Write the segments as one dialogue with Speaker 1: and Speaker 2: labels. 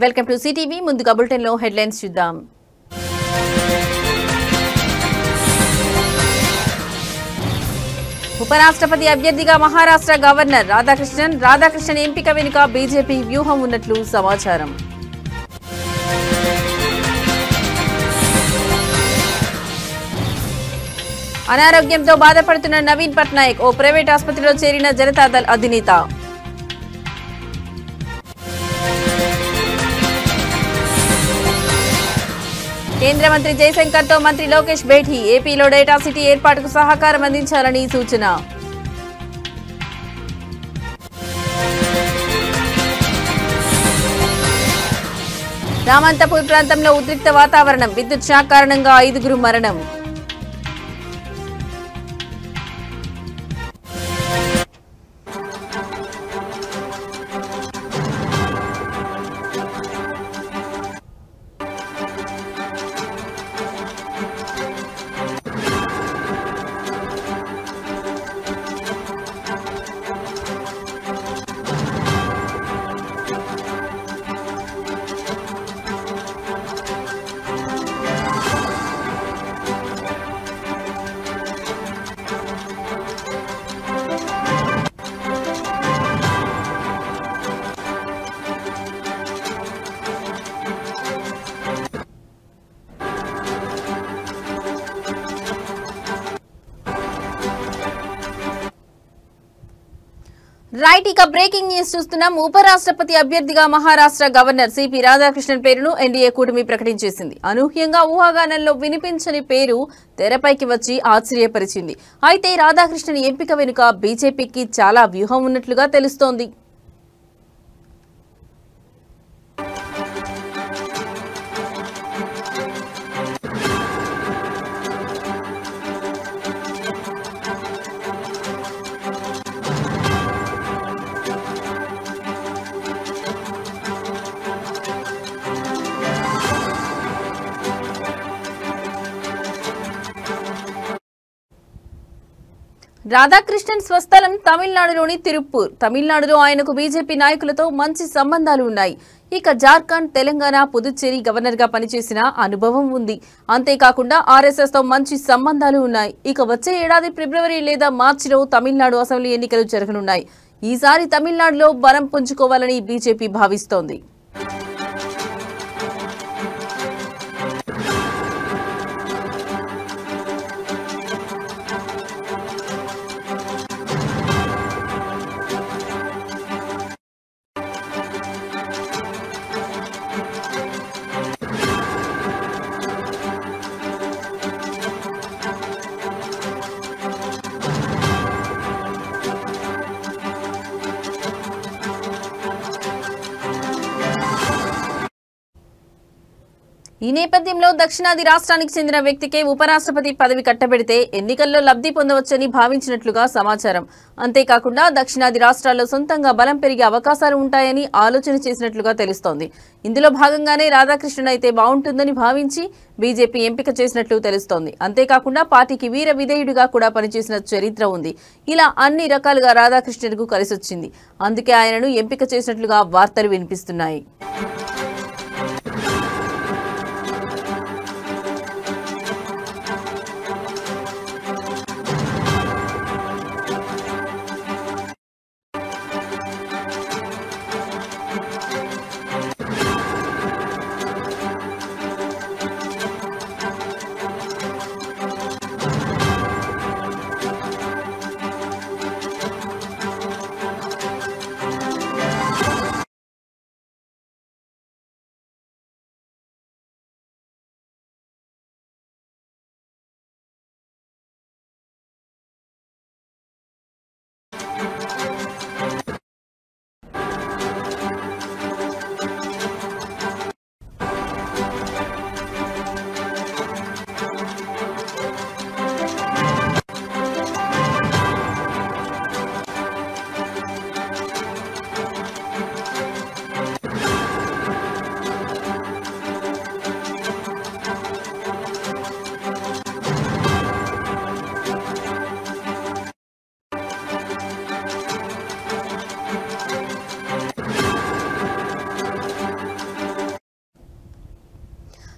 Speaker 1: Welcome to CTV. ముందుగా bulletin లో headlines చూద్దాం. ఉపరాష్ట్రపతి అభ్యర్థిగా మహారాష్ట్ర గవర్నర్ రాధాకృష్ణన్ ఎంపిక వెనుక బీజేపీ వ్యూహం ఉన్నట్లు సమాచారం. అనారోగ్యంతో బాధపడుతున్న నవీన్ పట్నాయక్ ఓ ప్రైవేట్ ఆసుపత్రిలో చేరిన జనతాదళ్ అధినేత. కేంద్ర మంత్రి జయశంకర్ తో మంత్రి లోకేష్ భేటీ. ఏపీలో డేటా సిటీ ఏర్పాటుకు సహకారం అందించాలని సూచన. రామంతపూర్ ప్రాంతంలో ఉద్రిక్త వాతావరణం. విద్యుత్ షాక్ కారణంగా 5గురు మరణం. రైట్, ఇక బ్రేకింగ్ న్యూస్ చూస్తున్నాం. ఉపరాష్ట్రపతి అభ్యర్థిగా మహారాష్ట్ర గవర్నర్ సిపి రాధాకృష్ణన్ పేరును ఎన్డీఏ కూటమి ప్రకటించేసింది. అనూహ్యంగా ఊహాగానంలో వినిపించని పేరు తెరపైకి వచ్చి ఆశ్చర్యపరిచింది. అయితే రాధాకృష్ణన్ ఎంపిక వెనుక బీజేపీకి చాలా వ్యూహం ఉన్నట్లుగా తెలుస్తోంది. రాధాకృష్ణన్ స్వస్థలం తమిళనాడులోని తిరుప్పూర్. తమిళనాడులో ఆయనకు బీజేపీ నాయకులతో మంచి సంబంధాలు ఉన్నాయి. ఇక జార్ఖండ్, తెలంగాణ, పుదుచ్చేరి గవర్నర్ గా పనిచేసిన అనుభవం ఉంది. అంతేకాకుండా ఆర్ఎస్ఎస్ తో మంచి సంబంధాలు ఉన్నాయి. ఇక వచ్చే ఏడాది ఫిబ్రవరి లేదా మార్చిలో తమిళనాడు అసెంబ్లీ ఎన్నికలు జరగనున్నాయి. ఈసారి తమిళనాడులో బలం పుంజుకోవాలని బీజేపీ భావిస్తోంది. ఈ నేపథ్యంలో దక్షిణాది రాష్ట్రానికి చెందిన వ్యక్తికే ఉపరాష్ట్రపతి పదవి కట్టబెడితే ఎన్నికల్లో లబ్ధి పొందవచ్చని భావించినట్లుగా సమాచారం. అంతేకాకుండా దక్షిణాది రాష్ట్రాల్లో సొంతంగా బలం పెరిగే అవకాశాలు ఉంటాయని ఆలోచన చేసినట్లుగా తెలుస్తోంది. ఇందులో భాగంగానే రాధాకృష్ణన్ అయితే బాగుంటుందని భావించి బీజేపీ ఎంపిక చేసినట్లు తెలుస్తోంది. అంతేకాకుండా పార్టీకి వీర విధేయుడిగా కూడా పనిచేసిన చరిత్ర ఉంది. ఇలా అన్ని రకాలుగా రాధాకృష్ణన్కు కలిసొచ్చింది. అందుకే ఆయనను ఎంపిక చేసినట్లుగా వార్తలు వినిపిస్తున్నాయి.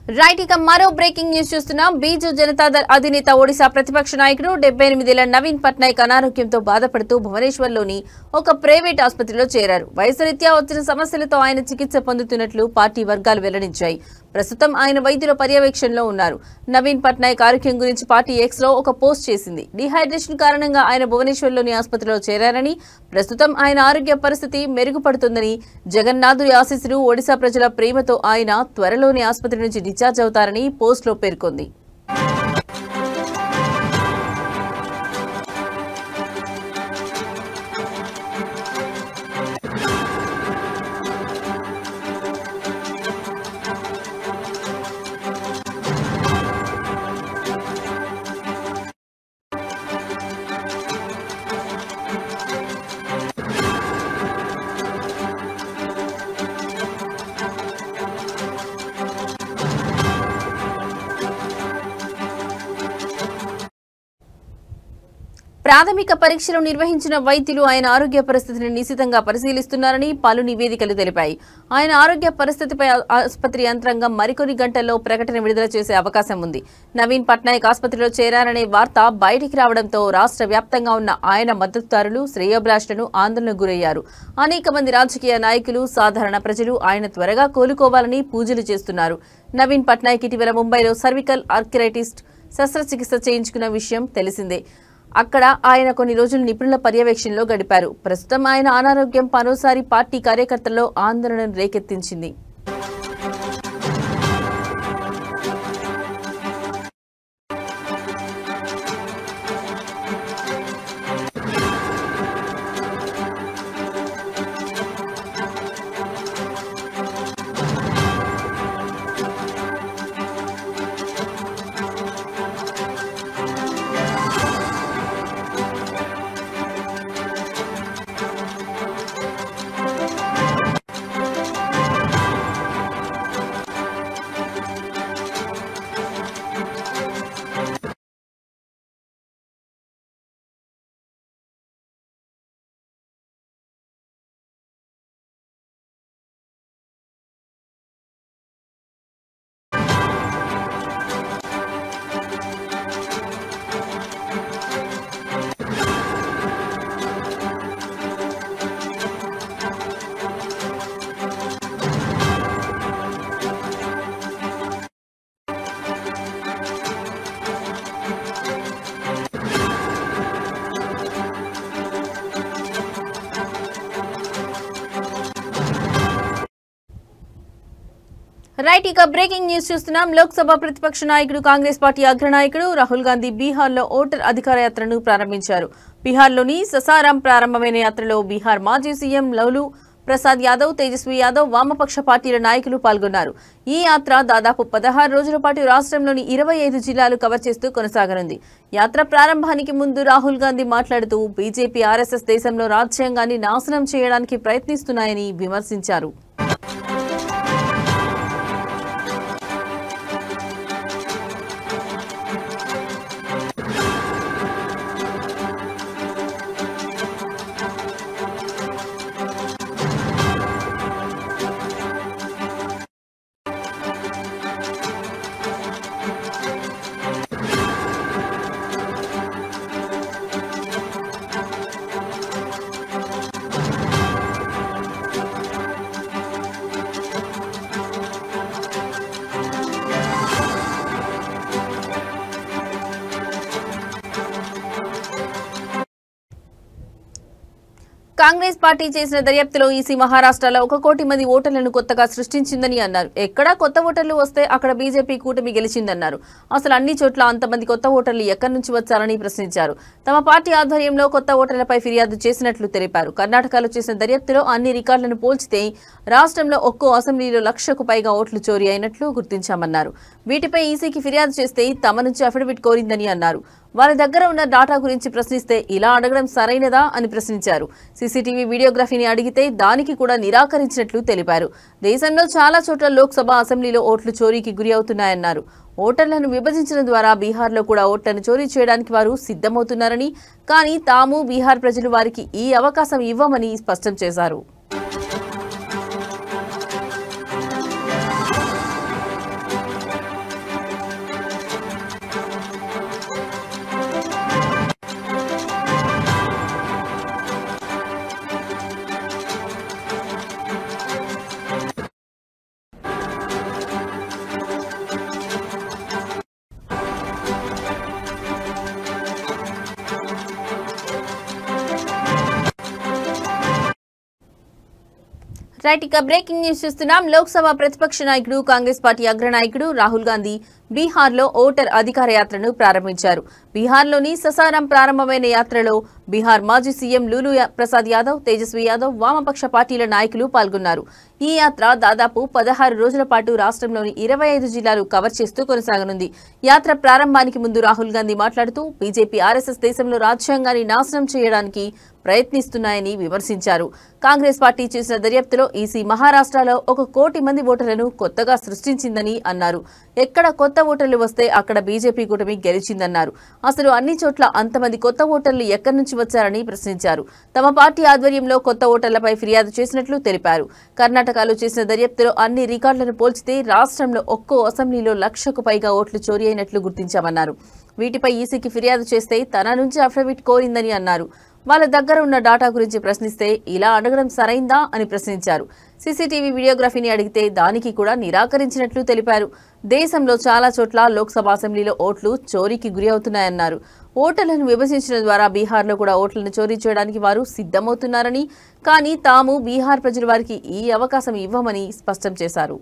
Speaker 1: రైట్, ఇక మరో బ్రేకింగ్ న్యూస్ చూస్తున్నాం. బీజు జనతాదళ్ అధినేత ఒడిశా ప్రతిపక్ష నాయకుడు 78 ఏళ్ల నవీన్ పట్నాయక్ అనారోగ్యంతో బాధపడుతూ భువనేశ్వర్లోని ఒక ప్రైవేట్ ఆసుపత్రిలో చేరారు. వయసురీత్యా వచ్చిన సమస్యలతో ఆయన చికిత్స పొందుతున్నట్లు పార్టీ వర్గాలు వెల్లడించాయి. ప్రస్తుతం ఆయన వైద్యుల పర్యవేక్షణలో ఉన్నారు. నవీన్ పట్నాయక్ ఆరోగ్యం గురించి పార్టీ ఎక్స్ లో ఒక పోస్ట్ చేసింది. డిహైడ్రేషన్ కారణంగా ఆయన భువనేశ్వర్లోని ఆసుపత్రిలో చేరారని, ప్రస్తుతం ఆయన ఆరోగ్య పరిస్థితి మెరుగుపడుతుందని, జగన్నాథుడి ఆశీస్సులు, ఒడిశా ప్రజల ప్రేమతో ఆయన త్వరలోనే ఆసుపత్రి నుంచి డిశ్చార్జ్ అవుతారని పోస్టులో పేర్కొంది. ప్రాథమిక పరీక్షలు నిర్వహించిన వైద్యులు ఆయన ఆరోగ్య పరిస్థితిని నిశితంగా పరిశీలిస్తున్నారని పలు నివేదికలు తెలిపాయి. ఆయన ఆరోగ్య పరిస్థితిపై ఆసుపత్రి యంత్రాంగం మరికొన్ని గంటల్లో ప్రకటన విడుదల చేసే అవకాశం ఉంది. నవీన్ పట్నాయక్ ఆసుపత్రిలో చేరారనే వార్త బయటికి రావడంతో రాష్ట్ర వ్యాప్తంగా ఉన్న ఆయన మద్దతుదారులు, శ్రేయోభిలాషులను ఆందోళనకు గురయ్యారు. అనేక మంది రాజకీయ నాయకులు, సాధారణ ప్రజలు ఆయన త్వరగా కోలుకోవాలని పూజలు చేస్తున్నారు. నవీన్ పట్నాయక్ ఇటీవల ముంబైలో సర్వికల్ ఆర్కిరైటిస్ శస్త్రచికిత్స చేయించుకున్న విషయం తెలిసిందే. అక్కడ ఆయన కొన్ని రోజులు నిపుణుల పర్యవేక్షణలో గడిపారు. ప్రస్తుతం ఆయన అనారోగ్యం మరోసారి పార్టీ కార్యకర్తల్లో ఆందోళనను రేకెత్తించింది. రైట్, ఇక బ్రేకింగ్ న్యూస్ చూస్తున్నాం. లోక్సభ ప్రతిపక్ష నాయకుడు, కాంగ్రెస్ పార్టీ అగ్రనాయకుడు రాహుల్ గాంధీ బీహార్లో ఓటర్ అధికార యాత్రను ప్రారంభించారు. బీహార్లోని ససారాం ప్రారంభమైన యాత్రలో బీహార్ మాజీ సీఎం లవ్లూ ప్రసాద్ యాదవ్, తేజస్వి యాదవ్, వామపక్ష పార్టీల నాయకులు పాల్గొన్నారు. ఈ యాత్ర దాదాపు 16 రోజుల పాటు రాష్ట్రంలోని 25 జిల్లాలు కవర్ చేస్తూ కొనసాగనుంది. యాత్ర ప్రారంభానికి ముందు రాహుల్ గాంధీ మాట్లాడుతూ బీజేపీ, ఆర్ఎస్ఎస్ దేశంలో రాజ్యాంగాన్ని నాశనం చేయడానికి ప్రయత్నిస్తున్నాయని విమర్శించారు. కాంగ్రెస్ పార్టీ చేసిన దర్యాప్తులో ఈసీ మహారాష్ట్రలో 1 కోటి మంది ఓటర్లను కొత్తగా సృష్టించిందని అన్నారు. ఎక్కడా కొత్త ఓటర్లు వస్తే అక్కడ బీజేపీ కూటమి గెలిచిందన్నారు. అసలు అన్ని చోట్ల అంతమంది కొత్త ఓటర్లు ఎక్కడి నుంచి వచ్చారని ప్రశ్నించారు. తమ పార్టీ ఆధ్వర్యంలో కొత్త ఓటర్లపై ఫిర్యాదు చేసినట్లు తెలిపారు. కర్ణాటకలో చేసిన దర్యాప్తులో అన్ని రికార్డులను పోల్చితే రాష్ట్రంలో ఒక్కో అసెంబ్లీలో 1,00,000కు పైగా ఓట్లు చోరీ అయినట్లు గుర్తించామన్నారు. వీటిపై ఈసీకి ఫిర్యాదు చేస్తే తమ నుంచి అఫిడవిట్ కోరిందని అన్నారు. వారి దగ్గర ఉన్న డాటా గురించి ప్రశ్నిస్తే ఇలా అడగడం సరైనదా అని ప్రశ్నించారు. సీసీటీవీ వీడియోగ్రఫీని అడిగితే దానికి కూడా నిరాకరించినట్లు తెలిపారు. దేశంలో చాలా చోట్ల లోక్సభ, అసెంబ్లీలో ఓట్లు చోరీకి గురి అవుతున్నాయన్నారు. ఓటర్లను విభజించడం ద్వారా బీహార్లో కూడా ఓట్లను చోరీ చేయడానికి వారు సిద్ధమవుతున్నారని, కానీ తాము బీహార్ ప్రజలు వారికి ఈ అవకాశం ఇవ్వమని స్పష్టం చేశారు. రైట్, ఇక బ్రేకింగ్ న్యూస్ చూస్తున్నాం. లోక్సభ ప్రతిపక్ష నాయకుడు కాంగ్రెస్ పార్టీ అగ్రనాయకుడు రాహుల్ గాంధీ బీహార్లో ఓటర్ అధికార యాత్రను ప్రారంభించారు. బీహార్లోని ససారాం ప్రారంభమైన యాత్రలో బీహార్ మాజీ సీఎం లూలు ప్రసాద్ యాదవ్, తేజస్వి యాదవ్, వామపక్ష పార్టీల నాయకులు పాల్గొన్నారు. ఈ యాత్ర దాదాపు 16 రోజుల పాటు రాష్ట్రంలోని 25 జిల్లాలు కవర్ చేస్తూ కొనసాగనుంది. యాత్ర ప్రారంభానికి ముందు రాహుల్ గాంధీ మాట్లాడుతూ బీజేపీ, ఆర్ఎస్ఎస్ దేశంలో రాజ్యాంగాన్ని నాశనం చేయడానికి ప్రయత్నిస్తున్నాయని విమర్శించారు. కాంగ్రెస్ పార్టీ చేసిన దర్యాప్తులో ఈసీ మహారాష్ట్రలో 1 కోటి మంది ఓటర్లను కొత్తగా సృష్టించిందని అన్నారు. ఎక్కడ కొత్త ఓటర్లు వస్తే అక్కడ బీజేపీ కూటమి గెలిచిందన్నారు. అసలు అన్ని చోట్ల అంతమంది కొత్త ఓటర్లు ఎక్కడి నుంచి వచ్చారని ప్రశ్నించారు. తమ పార్టీ ఆధ్వర్యంలో కొత్త ఓటర్లపై ఫిర్యాదు చేసినట్లు తెలిపారు. కర్ణాటకలో చేసిన దర్యాప్తులో అన్ని రికార్డులను పోల్చితే రాష్ట్రంలో ఒక్కో అసెంబ్లీలో 1,00,000కు పైగా ఓట్లు చోరీ అయినట్లు గుర్తించామన్నారు. వీటిపై ఈసీకి ఫిర్యాదు చేస్తే తన నుంచి అఫిడవిట్ కోరిందని అన్నారు. వాళ్ళ దగ్గర ఉన్న డాటా గురించి ప్రశ్నిస్తే ఇలా అడగడం సరైందా అని ప్రశ్నించారు. సీసీటీవీ వీడియోగ్రఫీని అడిగితే దానికి కూడా నిరాకరించినట్లు తెలిపారు. దేశంలో చాలా చోట్ల లోక్సభ అసెంబ్లీలో ఓట్లు చోరీకి గురి అవుతున్నాయన్నారు. ఓటర్లను విభజించడం ద్వారా బీహార్లో కూడా ఓట్లను చోరీ చేయడానికి వారు సిద్ధమవుతున్నారని, కానీ తాము బీహార్ ప్రజలు వారికి ఈ అవకాశం ఇవ్వమని స్పష్టం చేశారు.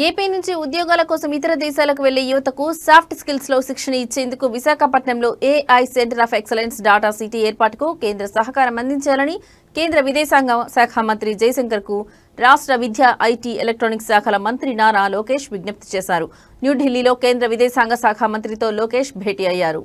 Speaker 1: ఏపీ నుంచి ఉద్యోగాల కోసం ఇతర దేశాలకు వెళ్లే యువతకు సాఫ్ట్ స్కిల్స్ లో శిక్షణ ఇచ్చేందుకు విశాఖపట్నంలో AI center of excellence data city ఏర్పాటుకు కేంద్ర సహకారం అందించాలని కేంద్ర విదేశాంగ శాఖ మంత్రి జయశంకర్ కు రాష్ట్ర విద్యా, ఐటీ, ఎలక్ట్రానిక్స్ శాఖల మంత్రి నారా లోకేష్ విజ్ఞప్తి చేశారు. న్యూఢిల్లీలో కేంద్ర విదేశాంగ శాఖ మంత్రితో లోకేష్ భేటీ అయ్యారు.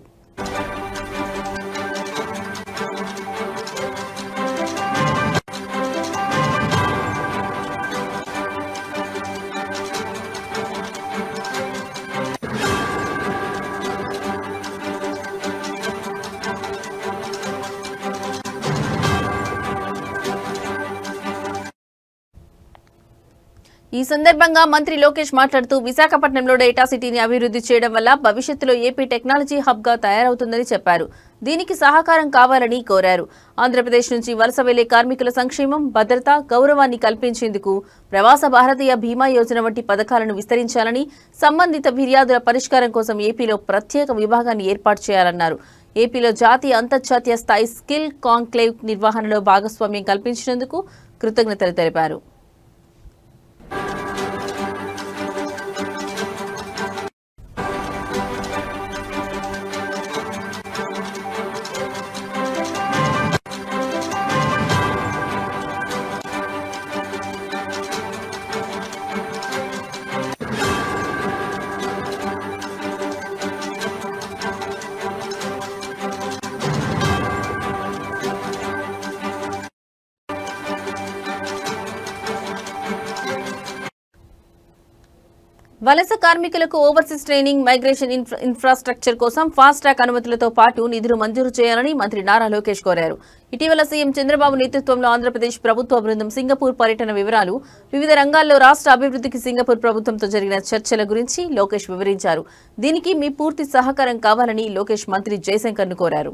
Speaker 1: ఈ సందర్భంగా మంత్రి లోకేష్ మాట్లాడుతూ విశాఖపట్నంలో డేటా సిటీని అభివృద్ధి చేయడం వల్ల భవిష్యత్తులో ఏపీ టెక్నాలజీ హబ్ గా తయారవుతుందని చెప్పారు. దీనికి సహకారం కావాలని కోరారు. ఆంధ్రప్రదేశ్ నుంచి వలస వెళ్లే కార్మికుల సంక్షేమం, భద్రత, గౌరవాన్ని కల్పించేందుకు ప్రవాస భారతీయ బీమా యోజన వంటి పథకాలను విస్తరించాలని, సంబంధిత ఫిర్యాదుల పరిష్కారం కోసం ఏపీలో ప్రత్యేక విభాగాన్ని ఏర్పాటు చేయాలన్నారు. ఏపీలో జాతీయ, అంతర్జాతీయ స్థాయి స్కిల్ కాంక్లేవ్ నిర్వహణలో భాగస్వామ్యం కల్పించినందుకు కృతజ్ఞతలు తెలిపారు. వలస కార్మికులకు ఓవర్సీస్ ట్రైనింగ్, మైగ్రేషన్ ఇన్ఫ్రాస్ట్రక్చర్ కోసం ఫాస్ట్ ట్రాక్ అనుమతులతో పాటు నిధులు మంజూరు చేయాలని మంత్రి నారా లోకేష్ కోరారు. ఇటీవల సీఎం చంద్రబాబు నేతృత్వంలో ఆంధ్రప్రదేశ్ ప్రభుత్వ బృందం సింగపూర్ పర్యటన వివరాలు, వివిధ రంగాల్లో రాష్ట్ర అభివృద్ధికి సింగపూర్ ప్రభుత్వంతో జరిగిన చర్చల గురించి లోకేష్ వివరించారు. దీనికి మీ పూర్తి సహకారం కావాలని లోకేష్ మంత్రి జయశంకర్ను కోరారు.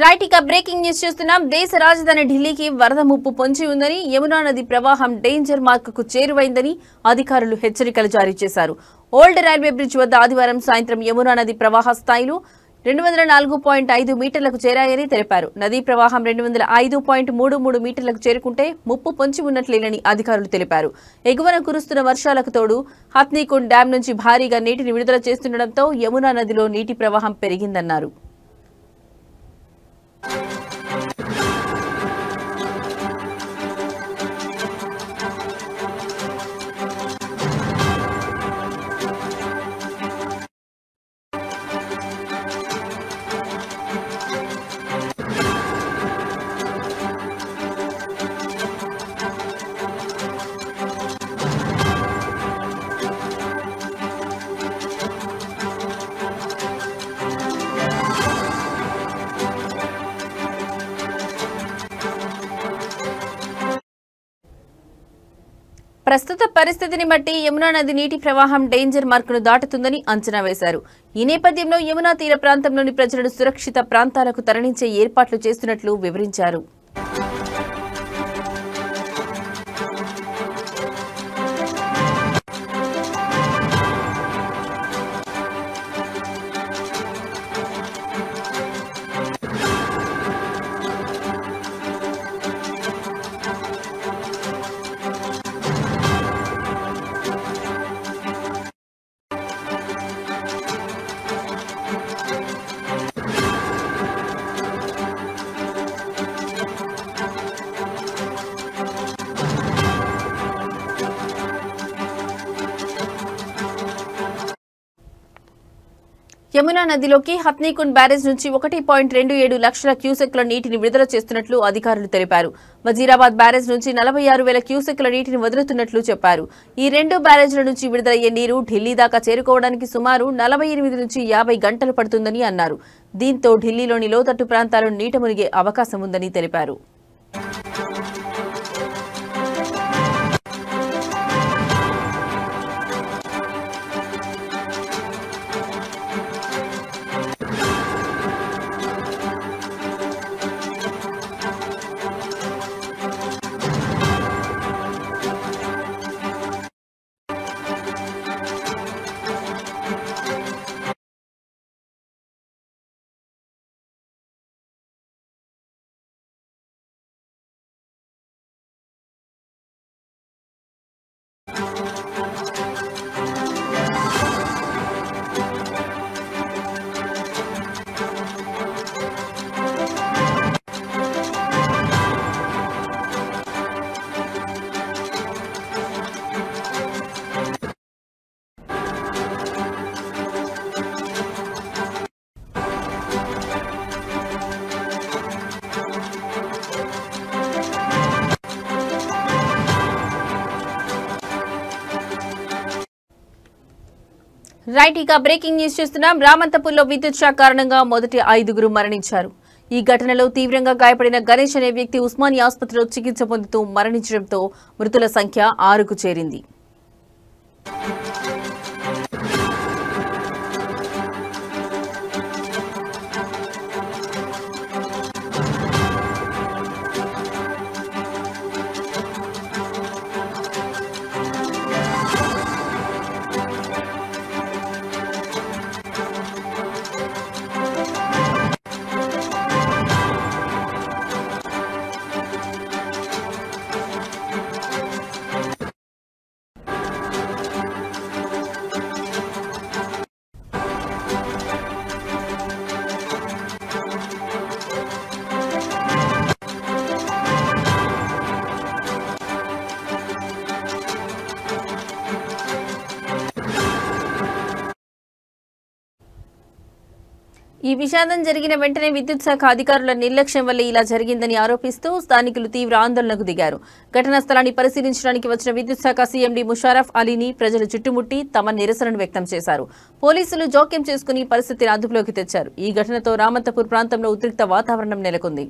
Speaker 1: రైట్ ఇక బ్రేకింగ్ న్యూస్ చూస్తున్నాం. దేశ రాజధాని ఢిల్లీకి వరద ముప్పు పొంచి ఉందని, యమునా నది ప్రవాహం డేంజర్ మార్కుకు చేరువైందని అధికారులు హెచ్చరికలు జారీ చేశారు. ఓల్డ్ రైల్వే బ్రిడ్జ్ వద్ద ఆదివారం సాయంత్రం యమునా నది ప్రవాహ స్థాయిలు 204.5 మీటర్లకు చేరాయని తెలిపారు. నదీ ప్రవాహం 205.33 మీటర్లకు చేరుకుంటే ముప్పు పొంచి ఉన్నట్లేనని అధికారులు తెలిపారు. ఎగువన కురుస్తున్న వర్షాలకు తోడు హత్నీకుండ్ డ్యాం నుంచి భారీగా నీటిని విడుదల చేస్తుండటంతో యమునా నదిలో నీటి ప్రవాహం పెరిగిందన్నారు. ప్రస్తుత పరిస్థితిని బట్టి యమునా నది నీటి ప్రవాహం డేంజర్ మార్కును దాటుతుందని అంచనా వేశారు. ఈ నేపథ్యంలో యమునా తీర ప్రాంతంలోని ప్రజలను సురక్షిత ప్రాంతాలకు తరలించే ఏర్పాట్లు చేస్తున్నట్లు వివరించారు. యమునా నదిలోకి హత్నీకుండ్ బ్యారేజ్ నుంచి 1.27 లక్షల క్యూసెక్ల నీటిని విడుదల చేస్తున్నట్లు అధికారులు తెలిపారు. వజీరాబాద్ బ్యారేజ్ నుంచి 46,000 క్యూసెక్ల నీటిని వదులుతున్నట్లు చెప్పారు. ఈ రెండు బ్యారేజ్ల నుంచి విడుదలయ్యే నీరు ఢిల్లీ దాకా చేరుకోవడానికి సుమారు 48 నుంచి 50 గంటలు పడుతుందని అన్నారు. దీంతో ఢిల్లీలోని లోతట్టు ప్రాంతాలు నీట మునిగే అవకాశం ఉందని తెలిపారు. రైట్ ఇక బ్రేకింగ్ న్యూస్ చూస్తున్నాం. రామంతపూర్లో విద్యుత్ షాక్ కారణంగా మొదటి 5 మరణించారు. ఈ ఘటనలో తీవ్రంగా గాయపడిన గణేష్ అనే వ్యక్తి ఉస్మానియా ఆసుపత్రిలో చికిత్స పొందుతూ మరణించడంతో మృతుల సంఖ్య 6కు చేరింది. ఈ విషాదం జరిగిన వెంటనే విద్యుత్ శాఖ అధికారుల నిర్లక్ష్యం వల్ల ఇలా జరిగిందని ఆరోపిస్తూ స్థానికులు తీవ్ర ఆందోళనకు దిగారు. ఘటనా స్థలాన్ని పరిశీలించడానికి వచ్చిన విద్యుత్ శాఖ సీఎండీ ముషారఫ్ అలీని ప్రజలు చుట్టుముట్టి తమ నిరసనను వ్యక్తం చేశారు. పోలీసులు జోక్యం చేసుకుని పరిస్థితిని అదుపులోకి తెచ్చారు. ఈ ఘటనతో రామంతపూర్ ప్రాంతంలో ఉద్రిక్త వాతావరణం నెలకొంది.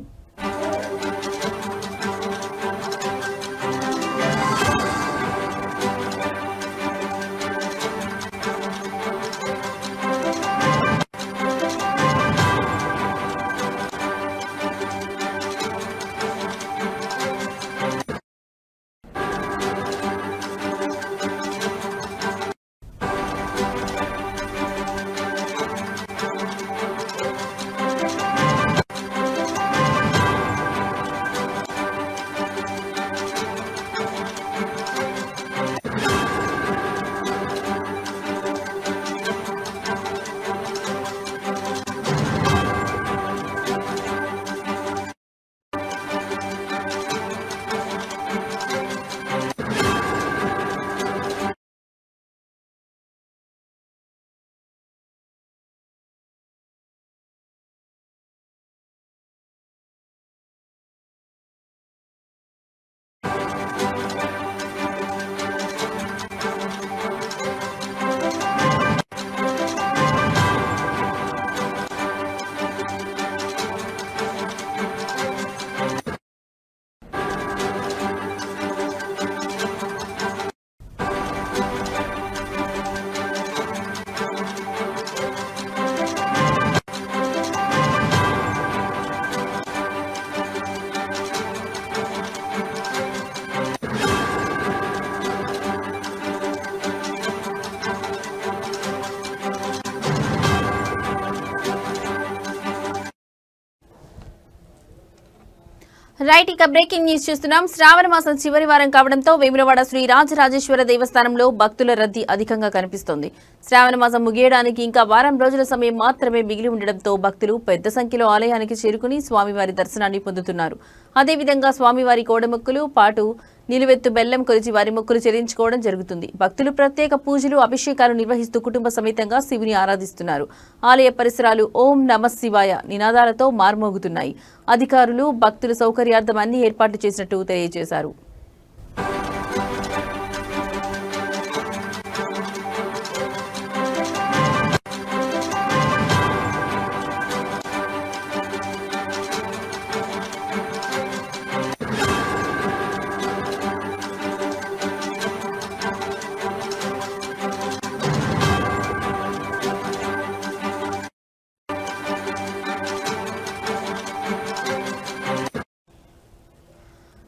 Speaker 1: రైట్ ఇక బ్రేకింగ్ న్యూస్ చూస్తున్నాం. శ్రావణ మాసం చివరి వారం కావడంతో వేములవాడ శ్రీ రాజరాజేశ్వర దేవస్థానంలో భక్తుల రద్దీ అధికంగా కనిపిస్తోంది. శ్రావణ మాసం ముగియడానికి ఇంకా వారం రోజుల సమయం మాత్రమే మిగిలి ఉండడంతో భక్తులు పెద్ద సంఖ్యలో ఆలయానికి చేరుకుని స్వామివారి దర్శనాన్ని పొందుతున్నారు. అదేవిధంగా స్వామివారి కోడమొక్కులు పాటు నిలువెత్తు బెల్లం కొలిచి వారి మొక్కులు చెల్లించుకోవడం జరుగుతుంది. భక్తులు ప్రత్యేక పూజలు అభిషేకాలు నిర్వహిస్తూ కుటుంబ సమేతంగా శివుని ఆరాధిస్తున్నారు. ఆలయ పరిసరాలు ఓం నమః శివాయ నినాదాలతో మార్మోగుతున్నాయి. అధికారులు భక్తుల సౌకర్యార్థం అన్ని ఏర్పాట్లు చేసినట్టు తెలియజేశారు.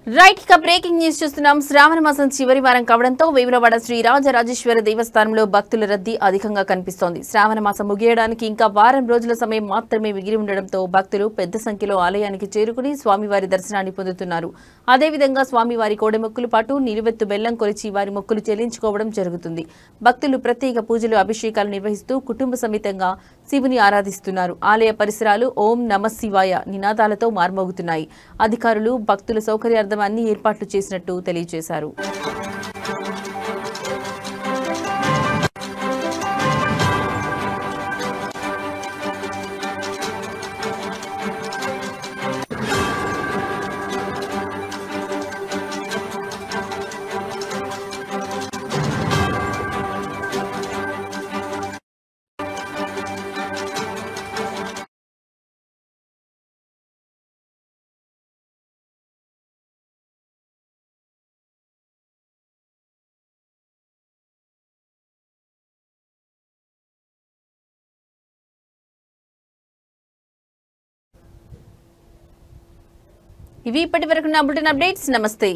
Speaker 1: రైట్ ఇక బ్రేకింగ్ న్యూస్ చూస్తున్నాం. శ్రావణ మాసం చివరి వారం కావడంతో వేములవాడ శ్రీ రాజరాజేశ్వర దేవస్థానంలో భక్తుల రద్దీ అధికంగా కనిపిస్తోంది. శ్రావణ మాసం ముగియడానికి ఇంకా వారం రోజుల సమయం మాత్రమే మిగిలి ఉండడంతో భక్తులు పెద్ద సంఖ్యలో ఆలయానికి చేరుకుని స్వామివారి దర్శనాన్ని పొందుతున్నారు. అదేవిధంగా స్వామివారి కోడెమొక్కులు పాటు నిలువెత్తు బెల్లం కొలిచి వారి మొక్కులు చెల్లించుకోవడం జరుగుతుంది. భక్తులు ప్రత్యేక పూజలు అభిషేకాలు నిర్వహిస్తూ కుటుంబ సమేతంగా శివుని ఆరాధిస్తున్నారు. ఆలయ పరిసరాలు ఓం నమః శివాయ నినాదాలతో మార్మోగుతున్నాయి. అధికారులు భక్తుల సౌకర్యార్థం అన్ని ఏర్పాట్లు చేసినట్టు తెలియజేశారు. ఇవి ఇప్పటి వరకు నా బులెటిన్ అప్డేట్స్. నమస్తే.